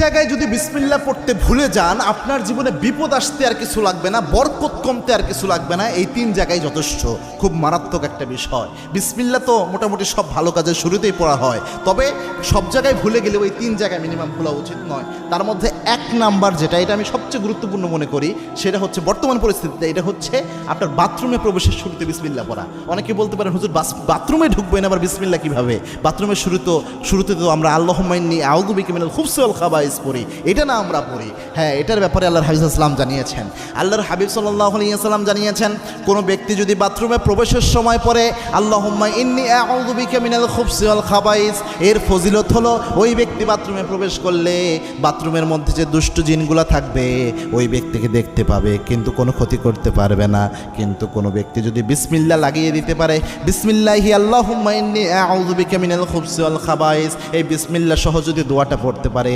জায়গায় যদি বিসমিল্লাহ পড়তে ভুলে যান, আপনার জীবনে বিপদ আসতে আর কিছু লাগবে না, বরকত কমতে আর কিছু লাগবে না। এই 3 জায়গায় যথেষ্ট। খুব মারাত্মক একটা বিষয়। বিসমিল্লাহ তো মোটামুটি সব ভালো কাজের শুরুতেই পড়া হয়, তবে সব জায়গায় ভুলে গেলেও এই 3 জায়গায় মিনিমাম ভুলা উচিত নয়। তার মধ্যে 1 নাম্বার যেটা, এটা আমি সবচেয়ে গুরুত্বপূর্ণ মনে করি, সেটা হচ্ছে বর্তমান পরিস্থিতিতে এটা হচ্ছে আপনার বাথরুমে প্রবেশের শুরুতে বিসমিল্লাহ পড়া। অনেকে বলতে পারেন হুজুর বাথরুমে ঢুকবেন আবার বিসমিল্লাহ কিভাবে? বাথরুমের শুরুতে তো আমরা আল্লাহুম্মা ইন্নী আউযু বিকা মিনাল খুবসি ওয়াল খাবাইস পড়ি, এটা না আমরা পড়ি। হ্যাঁ, এটার ব্যাপারে আল্লাহর হাবিব সাল্লাল্লাহু আলাইহি ওয়াসাল্লাম জানিয়েছেন। আল্লাহর হাবিব সাল্লাল্লাহু আলাইহি ওয়াসাল্লাম জানিয়েছেন, কোনো ব্যক্তি যদি বাথরুমে প্রবেশের সময় পড়ে আল্লাহুম্মা ইন্নী আউযু বিকা মিনাল খুবসি ওয়াল খাবাইস, এর ফজিলত হলো ওই ব্যক্তি বাথরুমে প্রবেশ করলে বাথরুমের মধ্যে যে দুষ্ট জিনগুলো থাকবে ওই ব্যক্তিকে দেখতে পাবে, কিন্তু কোনো ক্ষতি করতে পারবে না। কিন্তু কোনো ব্যক্তি যদি বিসমিল্লাহ লাগিয়ে দিতে পারে, বিসমিল্লাহি আল্লাহুম্মা ইন্নী আউযু বিকা মিনাল খুবসি ওয়াল খাবাইস, এই বিসমিল্লাহ সহ যদি দোয়াটা পড়তে পারে,